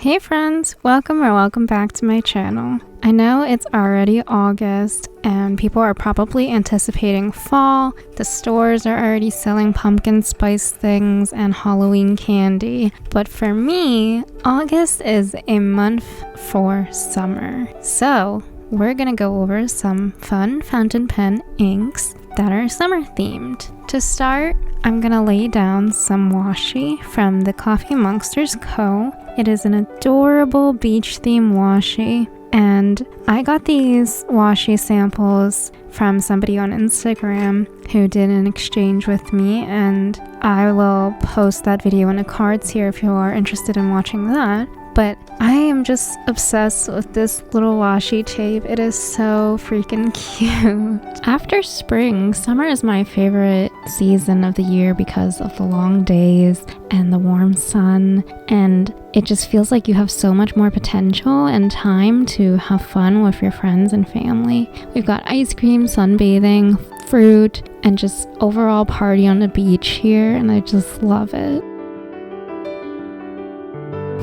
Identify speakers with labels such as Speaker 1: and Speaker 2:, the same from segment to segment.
Speaker 1: Hey friends, welcome back to my channel. I know it's already August and people are probably anticipating fall. The stores are already selling pumpkin spice things and Halloween candy. But for me, August is a month for summer. So we're gonna go over some fun fountain pen inks that are summer themed. To start, I'm gonna lay down some washi from the Coffee Monsters Co. It is an adorable beach theme washi, and I got these washi samples from somebody on Instagram who did an exchange with me, and I will post that video in the cards here if you are interested in watching that. But I am just obsessed with this little washi tape. It is so freaking cute. After spring, summer is my favorite season of the year because of the long days and the warm sun, and it just feels like you have so much more potential and time to have fun with your friends and family. We've got ice cream, sunbathing, fruit, and just overall party on the beach here, and I just love it.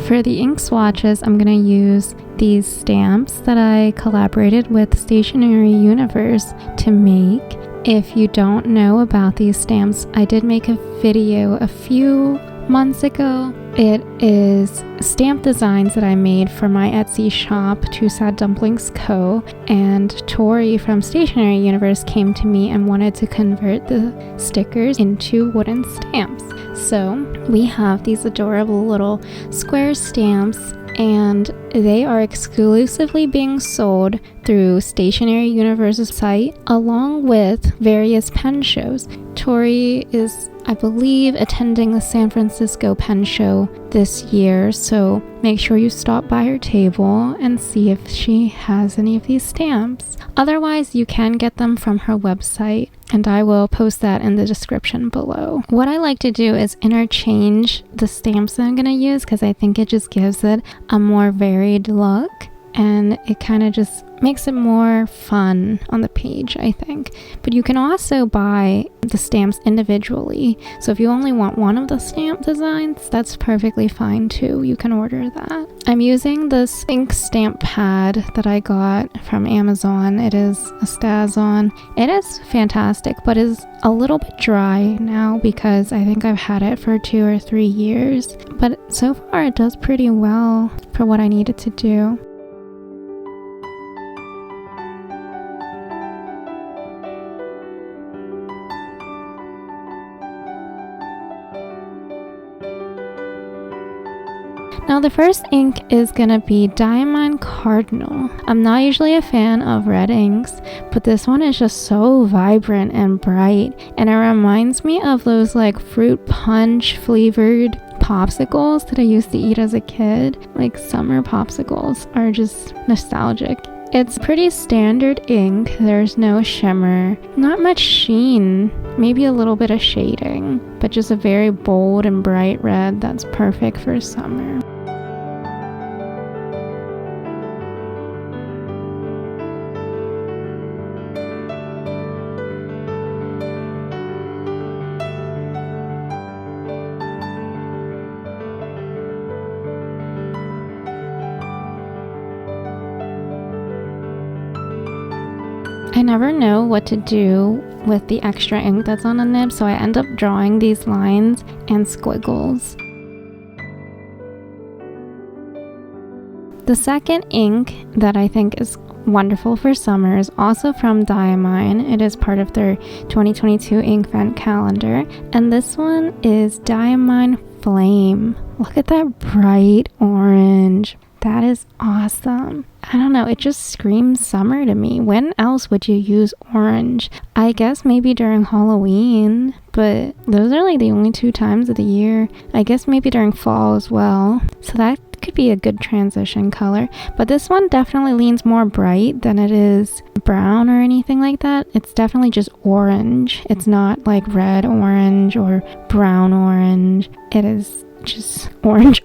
Speaker 1: For the ink swatches, I'm going to use these stamps that I collaborated with Stationery Universe to make. If you don't know about these stamps, I did make a video a few months ago. It is stamp designs that I made for my Etsy shop, Two Sad Dumplings Co. And Tori from Stationery Universe came to me and wanted to convert the stickers into wooden stamps. So we have these adorable little square stamps, and they are exclusively being sold through Stationery Universe's site along with various pen shows. Tori is, I believe, attending the San Francisco pen show this year, so make sure you stop by her table and see if she has any of these stamps. Otherwise, you can get them from her website, and I will post that in the description below. What I like to do is interchange the stamps that I'm going to use because I think it just gives it a more varied look, and it kind of just makes it more fun on the page, I think. But you can also buy the stamps individually, so if you only want one of the stamp designs, that's perfectly fine too. You can order that. I'm using this ink stamp pad that I got from Amazon. It is a Stazon. It is fantastic, but is a little bit dry now because I think I've had it for 2 or 3 years. But so far it does pretty well for what I needed to do. Now the first ink is going to be Diamine Cardinal. I'm not usually a fan of red inks, but this one is just so vibrant and bright, and it reminds me of those like fruit punch flavored popsicles that I used to eat as a kid. Like summer popsicles are just nostalgic. It's pretty standard ink. There's no shimmer, not much sheen, maybe a little bit of shading, but just a very bold and bright red that's perfect for summer. I never know what to do with the extra ink that's on the nib, so I end up drawing these lines and squiggles. The second ink that I think is wonderful for summer is also from Diamine. It is part of their 2022 ink vent calendar, and this one is Diamine Flame. Look at that bright orange. That is awesome. I don't know, it just screams summer to me. When else would you use orange? I guess maybe during Halloween, but those are like the only 2 times of the year. I guess maybe during fall as well. So that could be a good transition color. But this one definitely leans more bright than it is brown or anything like that. It's definitely just orange. It's not like red orange or brown orange. It is just orange.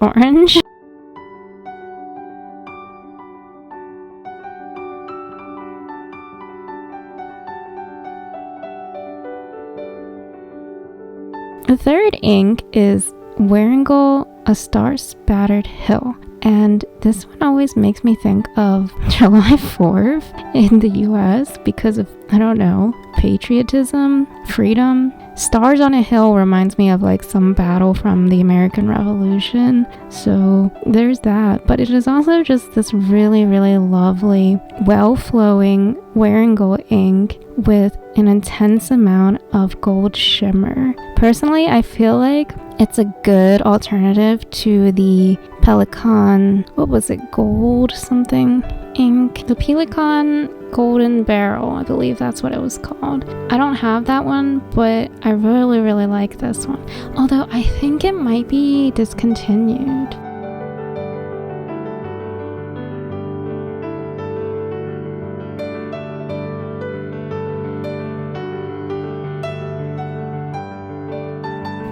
Speaker 1: The third ink is Wearingeul, A Star Spattered Hill. And this one always makes me think of July 4th in the US because of, I don't know, patriotism, freedom. Stars on a Hill reminds me of like some battle from the American Revolution. So there's that. But it is also just this really, really lovely, well-flowing Wearingeul ink with an intense amount of gold shimmer. Personally, I feel like it's a good alternative to the Pelikan, what was it, gold something ink? The Pelikan Golden Barrel, I believe that's what it was called. I don't have that one, but I really, really like this one. Although I think it might be discontinued.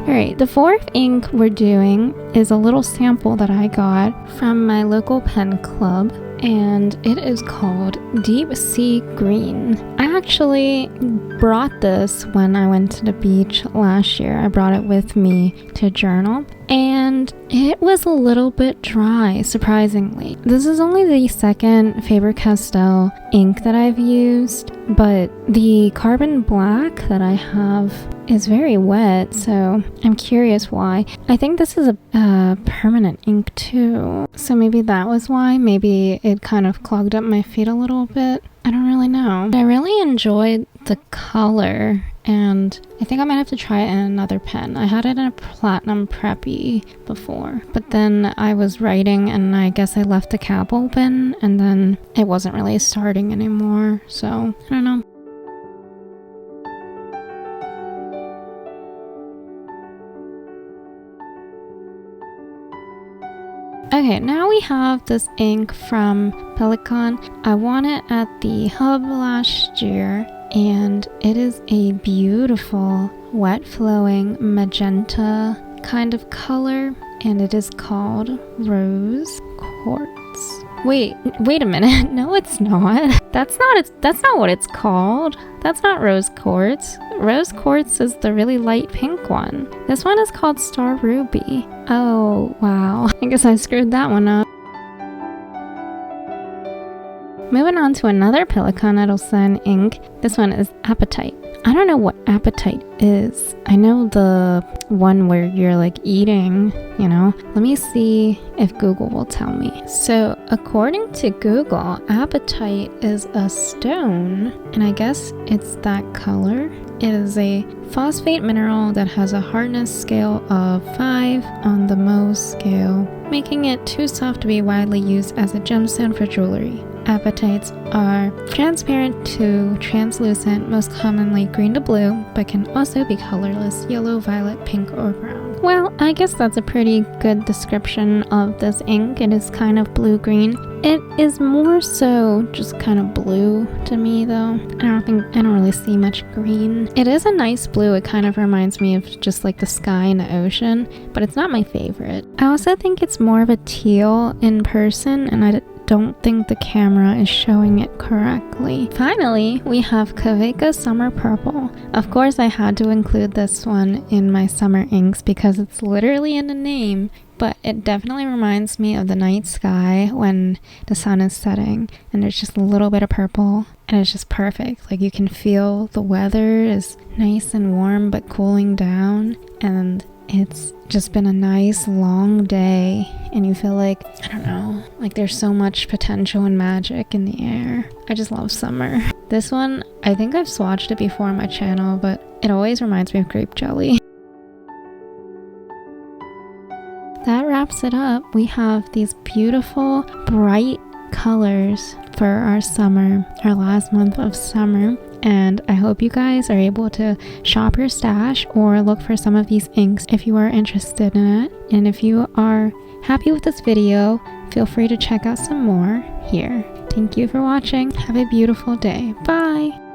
Speaker 1: Alright, the fourth ink we're doing is a little sample that I got from my local pen club, and it is called Deep Sea Green. I actually brought this when I went to the beach last year. I brought it with me to journal, and it was a little bit dry, surprisingly. This is only the second Faber Castell ink that I've used, but the carbon black that I have is very wet, so I'm curious why. I think this is a permanent ink too, so maybe that was why. Maybe it kind of clogged up my feet a little bit. I don't really know. But I really enjoyed the color, and I think I might have to try it in another pen. I had it in a Platinum Preppy before, but then I was writing and I guess I left the cap open and then it wasn't really starting anymore, so I don't know. Okay, now we have this ink from Pelikan. I won it at the hub last year, and it is a beautiful wet flowing magenta kind of color, and it is called Rose Quartz. Wait a minute. No, it's not. That's not what it's called. That's not Rose Quartz. Rose Quartz is the really light pink one. This one is called Star Ruby. Oh, wow. I guess I screwed that one up. Moving on to another Pelikan Endlesspens ink. This one is Appetite. I don't know what appetite is. I know the one where you're like eating, you know. Let me see if Google will tell me. So according to Google, apatite is a stone, and I guess it's that color. It is a phosphate mineral that has a hardness scale of 5 on the Mohs scale, making it too soft to be widely used as a gemstone for jewelry. Apatites are transparent to translucent, most commonly green to blue, but can also be colorless, yellow, violet, pink, or brown. Well, I guess that's a pretty good description of this ink. It is kind of blue-green. It is more so just kind of blue to me though. I don't really see much green. It is a nice blue. It kind of reminds me of just like the sky and the ocean, but it's not my favorite. I also think it's more of a teal in person, and I don't think the camera is showing it correctly. Finally, we have Kaweco Summer Purple. Of course, I had to include this one in my summer inks because it's literally in the name, but it definitely reminds me of the night sky when the sun is setting and there's just a little bit of purple, and it's just perfect. Like, you can feel the weather is nice and warm but cooling down, and it's just been a nice long day, and you feel like, I don't know, like there's so much potential and magic in the air. I just love summer. This one, I think I've swatched it before on my channel, but it always reminds me of grape jelly. That wraps it up. We have these beautiful, bright colors for our summer, our last month of summer. And I hope you guys are able to shop your stash or look for some of these inks if you are interested in it. And if you are happy with this video, feel free to check out some more here. Thank you for watching. Have a beautiful day. Bye!